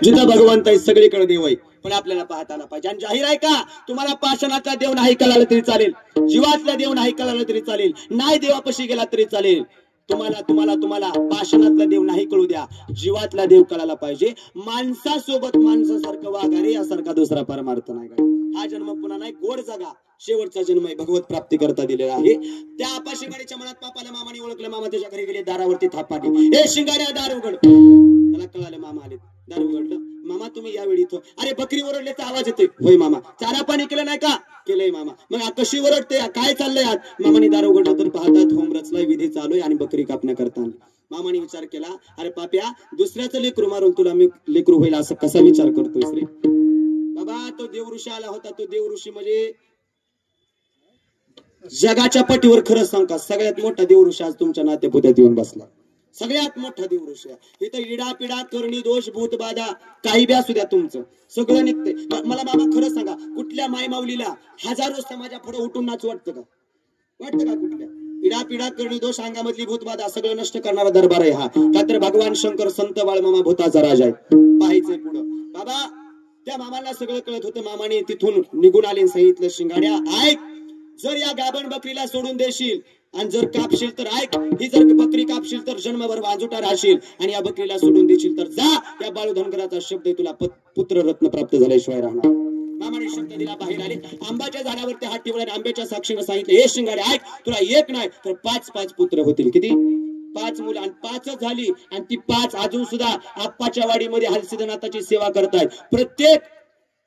जिथं भगवंत आहे सगळीकडे देव आहे, पण आपल्याला पाहता आला पाहिजे. आणि जाहीर आहे का तुम्हाला पाषाणातला देव नाही कळाला तरी चालेल, जीवातला देव नाही कळाला तरी चालेल, नाही देवापाशी गेला तरी चालेल. तुम्हाला तुम्हाला तुम्हाला पाषाणातला देव नाही कळू द्या, जीवातला देव कळायला पाहिजे. माणसासोबत माणसासारखं वागा रे, यासारखा दुसरा परमार्थ नाही. हा जन्म पुन्हा नाही, गोड जगा, शेवटचा जन्म आहे भगवत प्राप्ती करता दिलेला आहे. त्या आपा शिंगाडीच्या मनात पापाला मामाने ओळखलं. मामा त्याच्या घरी गेले, दारावरती थाप पाडली. हे शिंगाड्या दार उघड. त्याला कळालं मामा आले, दार उघडलं. मामा तुम्ही यावेळी इथं, अरे बकरी ओरडल्याचा आवाज येतोय. होय मामा. चारा पाणी केलं नाही का? केलंय मामा. मग कशी ओरडते, काय चाललंय आज? मामाने दार उघडलं तर पाहतात होम रचलाय, विधी चालू आहे आणि बकरी कापण्या करताना. मामाने विचार केला, अरे पाप्या, दुसऱ्याचं लेकरू मारून तुला मी लेकरू होईल असं कसा विचार करतोय रे? बाबा तो देवऋषी आला होता. तो देवऋषी म्हणजे जगाच्या पटीवर खरंच सांगा सगळ्यात मोठा देवऋषी आज तुमच्या नातेपुत्यात येऊन बसला. सगळ्यात मोठा देवऋषी इथं. इडा पिडा करणी दोष भूत बाधा काही बी असू द्या, तुमचं सगळं निघतंय. मला मामा खरं सांगा, कुठल्या माय माऊलीला हजारो समाजा पुढे उठून नाच वाटतं का? वाटतं का? कुठल्या इडा पिडा करणी दोष अंगामधली भूतबाधा सगळं नष्ट करणारा दरबार आहे हा. का तर भगवान शंकर संत बाळमामा भूताचा राजा आहे. पाहायचंय पुढं. बाबा त्या मामाला सगळं कळत होतं. मामाने तिथून निघून आले, सांगितलं शिंगाड्या ऐक, जर या गाभण बकरीला सोडून देशील आणि जर कापशील तर ऐक, ही जर बकरी कापशील तर जन्मभर वाजूटा राहशील, आणि या बकरीला सोडून देशील तर जा, या बाळूधनगराचा शब्द तुला पुत्र रत्न प्राप्त झाल्याशिवाय राहणार. मामाने शब्द दिला, बाहेर आले. आंब्याच्या झाडावरती हात ठेवला, आंब्याच्या साक्षीनं सांगितलं, हे शिंगाड्या ऐक, तुला एक नाही तर 5 पुत्र होतील. किती? 5 मुलं. आणि 5च झाली, आणि ती 5 अजून सुद्धा आप्पाच्या वाडीमध्ये हलसिद्धनाथाची सेवा करतायत. प्रत्येक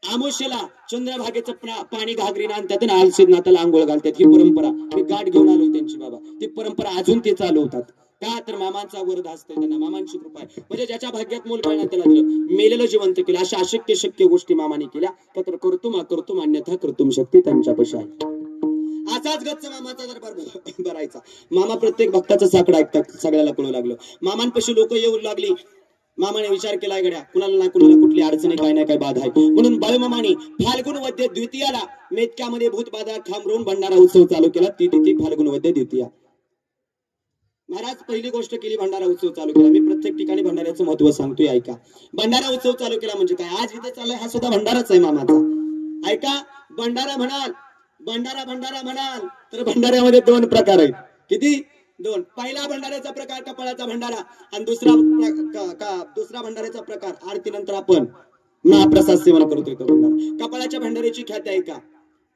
आमुष्याला चंद्रभागेचं पाणी घागरीनं आणतात आणि हलसिद्धनाथाला आंघोळ घालतात. ही परंपरा मी गाठ घेऊन आलो त्यांची बाबा. ती परंपरा अजून ते चालवतात. का तर मामांचा वरद असतंय त्यांना, मामांची कृपा आहे. म्हणजे ज्याच्या भाग्यात मूल पाहिजे त्याला दिलं, मेलेलं जिवंत केलं. अशा अशक्य शक्य गोष्टी मामाने केल्या. तर करतुम अन्यथा कर्तुम शक्ती त्यांच्यापाशी आहे. असाच गच्च मामाचा दरबार भरायचा. मामा प्रत्येक भक्ताचं साकडं ऐकतात. सगळ्याला कळू लागलं. मामांपाशी लोक येऊ लागली. मामाने विचार केला, गड्या कुणाला ना कुणाला कुठली अडचणी काय ना काय बाधा आहे. म्हणून बाळूमामाने फाल्गुन वद्य द्वितीयाला मेतक्यामध्ये भूत बाधा थांबवून भंडारा उत्सव चालू केला. ती फाल्गुन वद्य द्वितीया. महाराज पहिली गोष्ट केली, भंडारा उत्सव चालू केला. मी प्रत्येक ठिकाणी भंडाऱ्याचं महत्व सांगतोय, ऐका. भंडारा उत्सव चालू केला म्हणजे काय? आज इथे चाललाय हा सुद्धा भंडाराच आहे मामाचा. ऐका, भंडारा म्हणाल, भंडारा म्हणाल तर भंडाऱ्यामध्ये 2 प्रकार आहेत. किती? 2. पहिला भंडाऱ्याचा प्रकार कपाळाचा भंडारा, आणि दुसरा भंडाऱ्याचा प्रकार आरतीनंतर आपण महाप्रसाद सेवन करतोय तो भंडारा. कपाळाच्या भंडाऱ्याची ख्याती आहे का?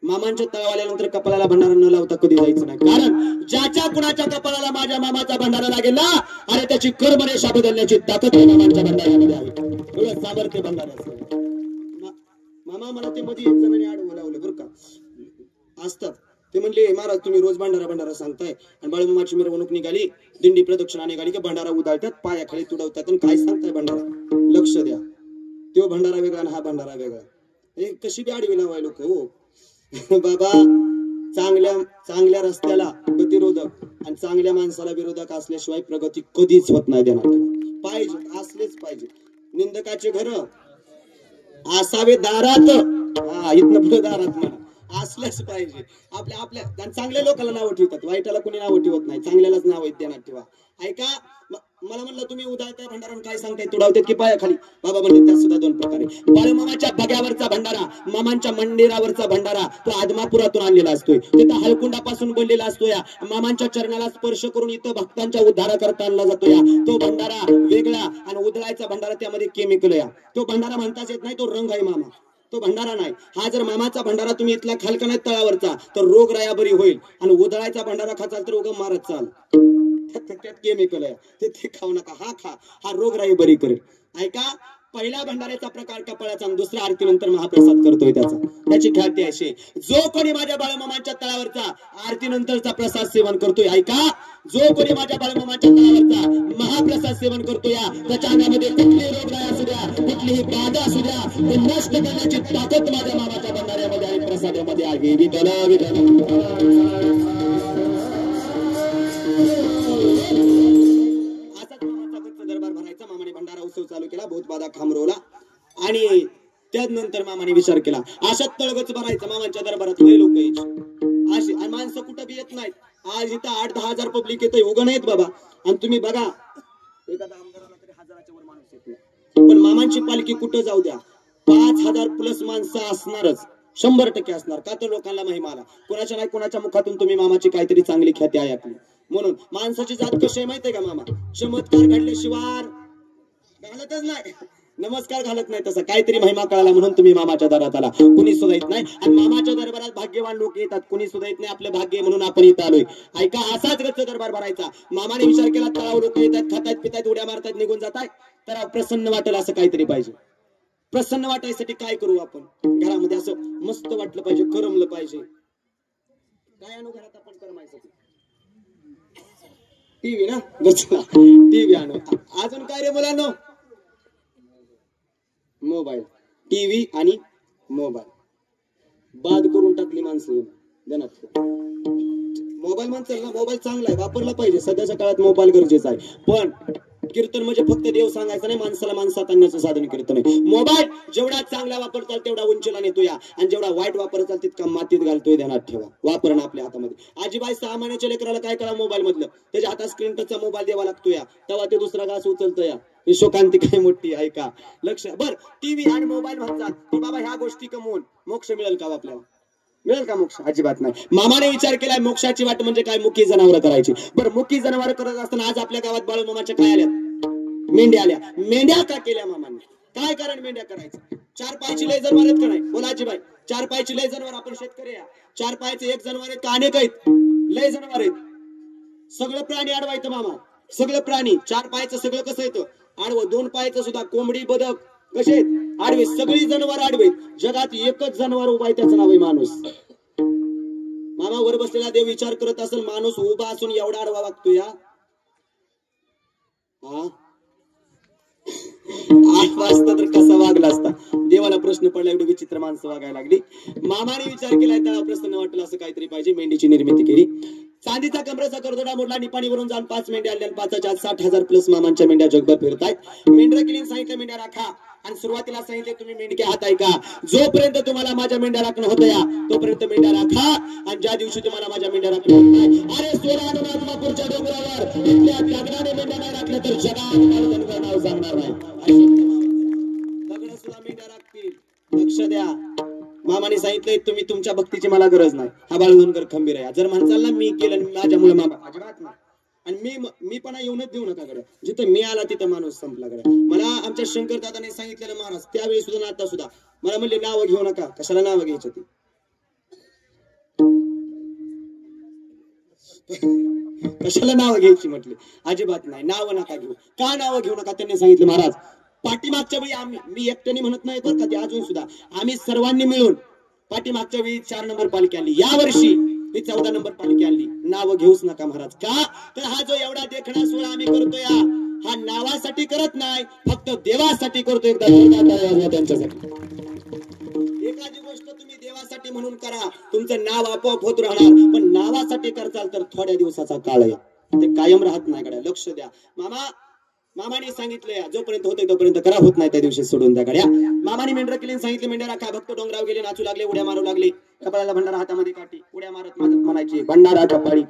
मामांच्या तळवाल्यानंतर कपाळाला भंडारा न लावता कधी जायचं नाही. कारण ज्याच्या कुणाच्या कपाळाला माझ्या मामाचा भंडारा लागेल ना, अरे त्याची कर्मरेषा बदलण्याची ताकद मामांच्या भंडाऱ्यामध्ये आहे. एवढं सामर्थ्य भंडाऱ्याचं. मामा मला ते मध्ये एक जणांनी आड बोलावलं बरं का, असतात ते म्हणले, महाराज तुम्ही रोज भंडारा सांगताय, आणि बाळूमामाची मिरवणूक निघाली, दिंडी प्रदक्षिणा निघाली की भंडारा उदाळतात, पायाखाली तुडवतात, आणि काय सांगताय भंडारा? लक्ष द्या, तो भंडारा वेगळा आणि हा भंडारा वेगळा. कशी बी आडवी लावाय लोक हो. बाबा चांगल्या रस्त्याला गतिरोधक आणि चांगल्या माणसाला विरोधक असल्याशिवाय प्रगती कधीच होत नाही. देणार पाहिजे, असलेच पाहिजे. निंदकाचे घर असावे दारात, इथनं पुढे दारात म्हणा, असल्याच पाहिजे. आपल्या चांगल्या लोकांना नाव ठेवतात, वाईटाला कोणी नाव ठेवत नाही, चांगल्यालाच नाव आहेत देण्यात ठेवा. ऐका, मला म्हणलं तुम्ही उदाळताय भंडारा काय सांगताय, तुडावतात की पायाखाली? बाबा म्हणले त्यात सुद्धा 2 प्रकार आहे. बाळूमामाच्या बग्यावरचा भंडारा, मामांच्या मंदिरावरचा भंडारा, तो आदमापुरातून आणलेला असतोय. तिथं हलकुंडापासून बनलेला असतोय. मामांच्या चरणाला स्पर्श करून इथं भक्तांच्या उद्धार करता आणला जातोय. तो भंडारा वेगळा, आणि उदळायचा भंडारा त्यामध्ये केमिकल या. तो भंडारा म्हणताच येत नाही, तो रंग आहे मामा, तो भंडारा नाही. हा जर मामाचा भंडारा तुम्ही इथला खालका नाही तळावरचा, तर रोग राया बरी होईल. आणि उदळायचा भंडारा खाचाल तर उगा मारत चाल, त्यात केमिकल आहे, ते खाऊ नका. हा खा, हा रोगराई बरी करेल. ऐका, पहिला भंडाऱ्याचा प्रकार कपाळाचा, आणि दुसरा आरतीनंतर महाप्रसाद करतोय त्याची ख्याती अशी, जो कोणी माझ्या बाळूमामांच्या तळावरचा आरतीनंतरचा प्रसाद सेवन करतोय, ऐका, जो कोणी माझ्या बाळूमामांच्या तळावरचा महाप्रसाद सेवन करतोय, त्याच्या अंगामध्ये कुठलीही रोगराई असू द्या, कुठलीही बाधा असू द्या, ते नष्ट करण्याची ताकद माझ्या मामाच्या भंडाऱ्यामध्ये आणि प्रसादामध्ये आहे. विठ्ठल दरबार भरायचा. मामाने भंडारा उत्सव चालू केला, भूतबाधा खांबरवला, आणि त्यानंतर मामाने विचार केला, अशात तळगच भरायचा. मामांच्या दरबारात लय लोक यायचे अशी, आणि माणसं कुठं बी येत नाहीत. आज इथं 8-10 हजार पब्लिक येतंय, उगं नाहीत बाबा. आणि तुम्ही बघा, एखादा आमदाराला तरी 1000च्या वर माणूस येत नाही. पण मामांची पालखी कुठं जाऊ द्या 5,000 प्लस माणसं असणारच, 100% असणार. का तर लोकांना महिमा आला. कोणाच्या नाही कोणाच्या मुखातून तुम्ही मामाची काहीतरी चांगली ख्याती ऐकली. म्हणून माणसाची जात कशी आहे माहितीये का मामा? चमत्कार घडल्याशिवाय घालतच नाही, नमस्कार घालत नाही. तसं काहीतरी महिमा कळाला म्हणून तुम्ही मामाच्या दरात आला. कुणी सुद्धा येत नाही. आणि मामाच्या दरबारात भाग्यवान लोक येतात, कुणी सुद्धा येत नाही. आपलं भाग्य म्हणून आपण इथं आलोय. ऐका, असाच गच्च दरबार भरायचा. मामाने विचार केला तळाव लोक येतात, खातायत पितायत, उड्या मारतायत, निघून जाताय. तर प्रसन्न वाटेल असं काहीतरी पाहिजे. प्रसन्न वाटायसाठी काय करू आपण? घरामध्ये असं मस्त वाटलं पाहिजे, करमलं पाहिजे. काय आणू घरात आपण करमायसाठी? टीव्ही ना, टीव्ही आणू. अजून काय रे मुलांनो? मोबाईल, टीव्ही आणि मोबाईल बाद करून टाकली माणसं. मोबाईल म्हणतात ना, मोबाईल चांगला आहे, वापरला पाहिजे. सध्याच्या काळात मोबाईल गरजेचा आहे. पण कीर्तन म्हणजे फक्त देव सांगायचं नाही, माणसाला माणसात आणण्याचं साधन कीर्तन आहे. मोबाईल जेवढा चांगला वापरताल तेवढा उंचीला नेतो या, आणि जेवढा वाईट वापरताल तितका मातीत घालतोय. ध्यानात ठेवा, वापरणं आपल्या हातामध्ये. आजीबाई 6 महिन्याच्या लेकराला काय करा मोबाईल मधलं, त्याच्या हातात स्क्रीन टचचा मोबाईल द्यावा लागतो या, तेव्हा ते दुसरा घास उचलतो या. शोकांती काय मोठी आहे का? लक्ष. बर, टीव्ही आणि मोबाईल म्हणतात की बाबा ह्या गोष्टी कमवून मोक्ष मिळेल का आपल्याला? मिळेल का मोक्ष? अजिबात नाही. मामाने विचार केलाय मोक्षाची वाट म्हणजे काय? मुकी जनावर करायची. बरं, मुकी जनावर करत असताना आज आपल्या गावात बाळूमामाच्या काय आल्या? मेंढ्या आल्या. मेंढ्या का केल्या मामांनी? काय कारण मेंढ्या करायचं? 4 पायची लय जनावर आहेत का नाही? बोला आजीबाई, 4 पायची लय जनावर. आपण शेतकरी या, 4 पायचे एक जनावर आहेत का अनेक आहेत? लय जनावर आहेत. सगळं प्राणी अडवायचं मामा, सगळं प्राणी. 4 पायचं सगळं कसं येतं? आडवं. 2 पायचं सुद्धा, कोंबडी, बदक कसे आहेत? आडवे. सगळी जनावर आडवेत. जगात एकच जनावर उभा आहे, त्याचं नाव आहे माणूस. मामा वर बसलेला देव विचार करत असेल, माणूस उभा असून एवढा आडवा वागतो या. 8 वाजता तर कसा वागला असता? देवाला प्रश्न पडला, एवढी विचित्र माणसं वागायला लागली. मामाने विचार केलाय त्याला प्रश्न वाटला असं काहीतरी पाहिजे. मेंढीची निर्मिती केली. चांदीचा कमरेचा करदोडा मोडला, निपाणीवरून जाऊन 5 मेंढ्या आणल्या. 5च्या 60,000 प्लस मामांच्या मेंढ्या जगभर फिरतायत. मेंढ्या केली, सांगितलं मेंढ्या राखा. आणि सुरुवातीला सांगितले तुम्ही मेंढके हात आहे का? जोपर्यंत तुम्हाला माझ्या मेंढ्या राखणं होतं या, तोपर्यंत मेंढ्या राखा. आणि ज्या दिवशी तुम्हाला माझ्या मेंढ्या राखणं होत नाही, अरे सोलापूरच्या डोंगरावर इथल्या दगडाने मेंढ्या नाही राखल्या तर जगात नाव सांगणार नाही. दगड सुद्धा मेंढ्या राखतील. लक्ष द्या. मामाने सांगितलंय तुम्ही तुमच्या भक्तीची मला गरज नाही. हा बाळूधनकर खंबीर आहे. जर म्हणसाल ना मी केलं माझ्या मुलं मामा, अजिबात नाही. आणि मी पण येऊनच देऊ नका गड्या. जिथं मी आला तिथं माणूस संपला गड्या. मला आमच्या शंकर दादाने सांगितलेलं महाराज त्यावेळी सुद्धा आता सुद्धा मला म्हणले नावं घेऊ नका. कशाला नावं घ्यायचं ती? कशाला नावं घ्यायची म्हटले? अजिबात नाही, नावं नका घेऊ. का नावं घेऊ नका? त्यांनी सांगितलं महाराज पाठीमागच्या वेळी मी एकट्याने म्हणत नाही बरं का, ते अजून सुद्धा आम्ही सर्वांनी मिळून पाठीमागच्या वेळी 4 नंबर पालखी आणली. या वर्षी ही 14 नंबर पालखी आणली. नावं घेऊच नका महाराज. का तर हा जो एवढा देखणा सोहळा आम्ही करतोय हा नावासाठी करत नाही, फक्त देवासाठी करतोय. एकदा त्यांच्यासाठी. एखादी गोष्ट तुम्ही देवासाठी म्हणून करा, तुमचं नाव आपोआप होत राहणार. पण नावासाठी करताल तर थोड्या दिवसाचा काळ आहे, ते कायम राहत नाही गड्या. लक्ष द्या. मामाने सांगितलंय जोपर्यंत होतंय तोपर्यंत करा, होत नाही त्या दिवशी सोडून द्या गड्या. मामाने मेंढर केली, सांगितले मेंढ्या राखा. भक्त डोंगराव गेले, नाचू लागले, उड्या मारू लागले. कपाळाला भंडारा, हातामध्ये काठी, उड्या मारत मारत म्हणायची भंडारा कपाळी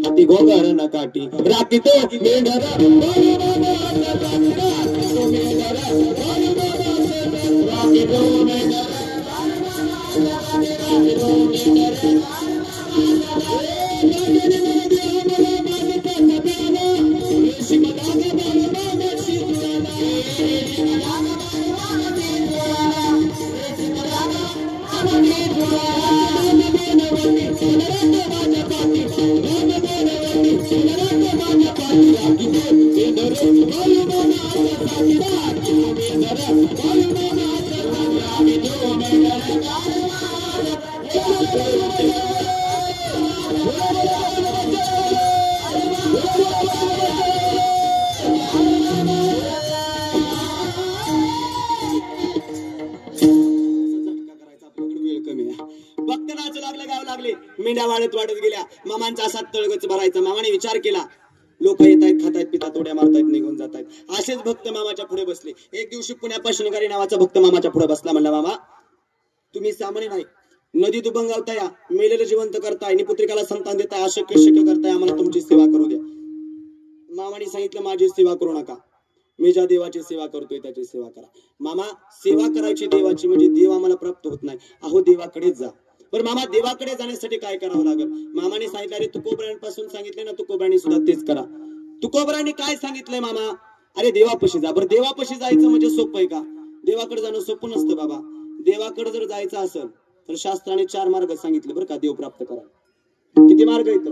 हाती घोंगर न काठी राखी तो मेंढर मेंढ्या वाढत गेल्या. मामांचा असा तळगच भरायचा. मामाने विचार केला लोक येत आहेत, खातायत, पितात, उड्या मारतायत, निघून जात आहेत. असेच भक्त मामाच्या पुढे बसले. एक दिवशी पुण्यापासून शिंगारी नावाचा भक्त मामाच्या पुढे बसला. म्हणला मामा तुम्ही सामान्य नाही, नदी दुबंगावताय, मेलेलं जिवंत करताय, निपुत्रिकाला संतान देताय, अशक्य शक्य करताय, आम्हाला तुमची सेवा करू द्या. मामाने सांगितलं माझी सेवा करू नका, मी ज्या देवाची सेवा करतोय त्याची सेवा करा. मामा सेवा करायची देवाची म्हणजे देव आम्हाला प्राप्त होत नाही. अहो देवाकडेच जा. पण मामा देवाकडे जाण्यासाठी काय करावं लागेल? मामाने सांगितलं, अरे तुकोबरांपासून सांगितले ना, तुकोबरांनी सुद्धा तेच करा. तुकोबरांनी काय सांगितलंय मामा? अरे देवापाशी जा. बरं देवापाशी जायचं म्हणजे सोपं आहे का? देवाकडे जाणं सोपं नसतं बाबा. देवाकडे जर जायचं असेल तर शास्त्राने 4 मार्ग सांगितले बरं का देव प्राप्त करा. किती मार्ग आहेत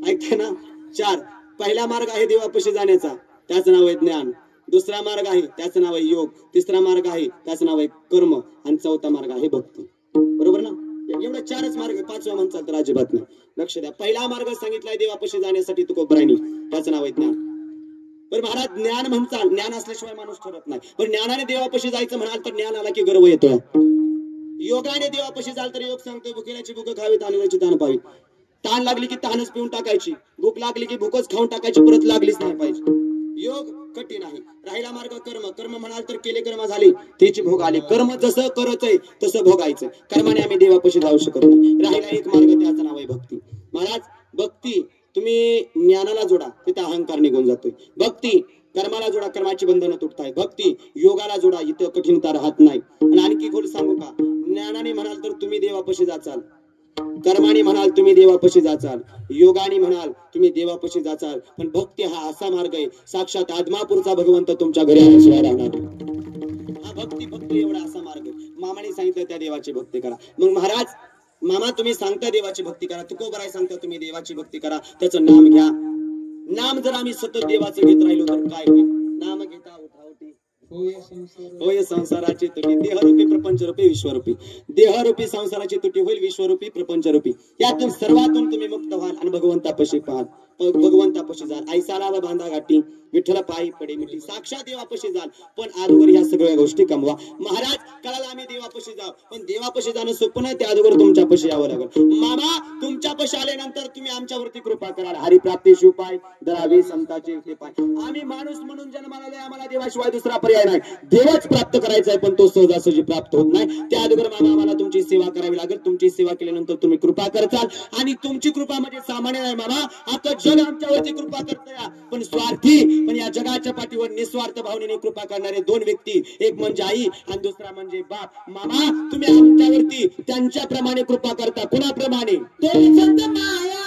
ऐकताय ना? 4. पहिला मार्ग आहे देवापाशी जाण्याचा, त्याचं नाव आहे ज्ञान. दुसरा मार्ग आहे त्याचं नाव आहे योग. तिसरा मार्ग आहे त्याचं नाव आहे कर्म. आणि चौथा मार्ग आहे भक्ती. बरोबर ना? एवढे 4च मार्ग. 5वा म्हणचाल तर अजिबात नाही. लक्ष द्या. पहिला मार्ग सांगितलाय देवापाशी जाण्यासाठी तुकोबरांनी, त्याचं नाव आहे ज्ञान. पण महाराज ज्ञान म्हणचाल, ज्ञान असल्याशिवाय माणूस ठरत नाही. पण ज्ञानाने देवापाशी जायचं म्हणाल तर ज्ञान आला की गर्व येतोय. योगाने देवापाशी जाल तर योग सांगतोय भुकेल्याची भूक खावी, ताणलेल्याची ताण पाहावी. ताण लागली की ताणच पिऊन टाकायची, भूक लागली की भूकच खाऊन टाकायची, परत लागलीच नाही पाहिजे. योग कठीण आहे. राहिला मार्ग कर्म. कर्म म्हणाल तर केले कर्म झाले त्याची भोग आले. कर्म जसं करतय तसं भोगायचं. कर्माने आम्ही देवापाशी जाऊ शकत नाही. राहिला एक मार्ग, त्याचं नाव आहे भक्ती. महाराज भक्ती तुम्ही ज्ञानाला जोडा, तिथे अहंकार निघून जातोय. भक्ती कर्माला जोडा, कर्माची बंधनं तुटताय. भक्ती योगाला जोडा, इथं कठीणता राहत नाही. आणि आणखी खोल सांगू का? ज्ञानाने म्हणाल तर तुम्ही देवापाशी जाचाल, कर्माने म्हणाल तुम्ही देवापाशी जाचाल, योगाने म्हणाल तुम्ही देवापाशी जाचाल. पण भक्ती हा असा मार्ग आहे, साक्षात आदमापूरचा भगवंत तुमच्या घरी आल्याशिवाय राहणार. हा भक्ती एवढा असा मार्ग आहे. मामाने सांगितलं त्या देवाची भक्ती करा. मग महाराज मामा तुम्ही सांगता देवाची भक्ती करा, तुकोबराय सांगता तुम्ही देवाची भक्ती करा, त्याचं नाम घ्या. नाम जर आम्ही सतत देवाचं घेत राहिलो तर काय होईल? नाम घेता उठावटी होय संसाराची तुटी, देहरूपी प्रपंचरूपी विश्वरूपी. देहरूपी संसाराची तुटी होईल, विश्वरूपी प्रपंचरूपी. यातून सर्वातून तुम्ही मुक्त व्हाल आणि भगवंतापाशी पाहाल, भगवंतापाशी जाल. ऐसाला बांधा गाठी विठ्ठल पायी पडे मिठी. साक्षात देवापाशी जाल. पण अगोदर ह्या सगळ्या गोष्टी कमवा. महाराज कळाला आम्ही देवापाशी जाऊ, पण देवापाशी जाणं सोपं नाही. त्या अगोदर तुमच्यापाशी यावं लागेल. मामा तुमच्यापाशी आल्यानंतर तुम्ही आमच्यावरती कृपा कराल. हरिप्राप्तीशी उपाय धरावे संतांचे पाय. आम्ही माणूस म्हणून जन्माला आलोय, आम्हाला देवाशिवाय दुसरा पर्याय नाही. देवच प्राप्त करायचा आहे, पण तो सहजासहजी प्राप्त होत नाही. त्या अगोदर मामा आम्हाला तुमची सेवा करावी लागेल. तुमची सेवा केल्यानंतर तुम्ही कृपा करताल. आणि तुमची कृपा म्हणजे सामान्य नाही मामा, आता जग आमच्यावरती कृपा करतोय. पण स्वार्थी, पण या जगाच्या पाठीवर निस्वार्थ भावनेने कृपा करणारे 2 व्यक्ती, एक म्हणजे आई आणि दुसरा म्हणजे बाप. मामा तुम्ही आमच्यावरती त्यांच्याप्रमाणे कृपा करता. कुणाप्रमाणे? माया